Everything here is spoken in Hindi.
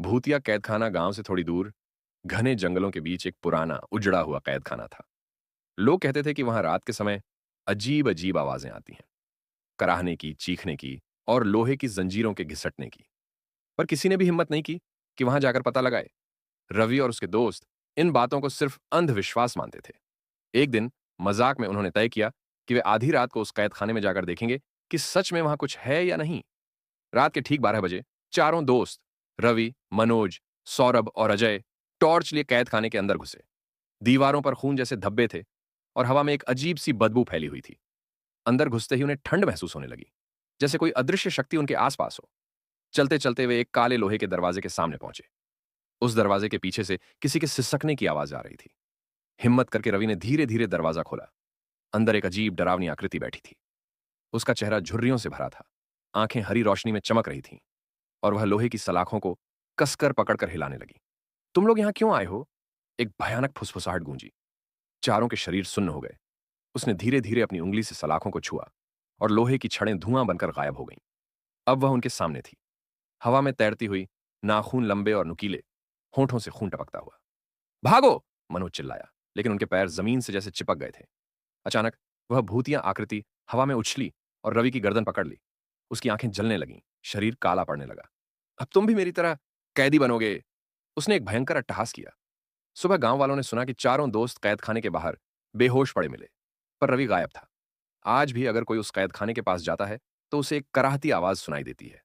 भूतिया कैदखाना गांव से थोड़ी दूर घने जंगलों के बीच एक पुराना उजड़ा हुआ कैदखाना था। लोग कहते थे कि वहां रात के समय अजीब अजीब आवाजें आती हैं, कराहने की, चीखने की और लोहे की जंजीरों के घिसटने की। पर किसी ने भी हिम्मत नहीं की कि वहां जाकर पता लगाए। रवि और उसके दोस्त इन बातों को सिर्फ अंधविश्वास मानते थे। एक दिन मजाक में उन्होंने तय किया कि वे आधी रात को उस कैदखाने में जाकर देखेंगे कि सच में वहां कुछ है या नहीं। रात के ठीक 12 बजे चारों दोस्त रवि, मनोज, सौरभ और अजय टॉर्च लिए कैदखाने के अंदर घुसे। दीवारों पर खून जैसे धब्बे थे और हवा में एक अजीब सी बदबू फैली हुई थी। अंदर घुसते ही उन्हें ठंड महसूस होने लगी, जैसे कोई अदृश्य शक्ति उनके आसपास हो। चलते चलते वे एक काले लोहे के दरवाजे के सामने पहुंचे। उस दरवाजे के पीछे से किसी के सिसकने की आवाज आ रही थी। हिम्मत करके रवि ने धीरे धीरे दरवाजा खोला। अंदर एक अजीब डरावनी आकृति बैठी थी। उसका चेहरा झुर्रियों से भरा था, आंखें हरी रोशनी में चमक रही थीं और वह लोहे की सलाखों को कसकर पकड़कर हिलाने लगी। तुम लोग यहां क्यों आए हो? एक भयानक फुसफुसाहट गूंजी। चारों के शरीर सुन्न हो गए। उसने धीरे धीरे अपनी उंगली से सलाखों को छुआ और लोहे की छड़ें धुआं बनकर गायब हो गईं। अब वह उनके सामने थी, हवा में तैरती हुई, नाखून लंबे और नुकीले, होंठों से खून टपकता हुआ। भागो! मनोज चिल्लाया, लेकिन उनके पैर जमीन से जैसे चिपक गए थे। अचानक वह भूतिया आकृति हवा में उछली और रवि की गर्दन पकड़ ली। उसकी आंखें जलने लगीं, शरीर काला पड़ने लगा। अब तुम भी मेरी तरह कैदी बनोगे। उसने एक भयंकर अट्टहास किया। सुबह गांव वालों ने सुना कि चारों दोस्त कैदखाने के बाहर बेहोश पड़े मिले, पर रवि गायब था। आज भी अगर कोई उस कैदखाने के पास जाता है तो उसे एक कराहती आवाज सुनाई देती है।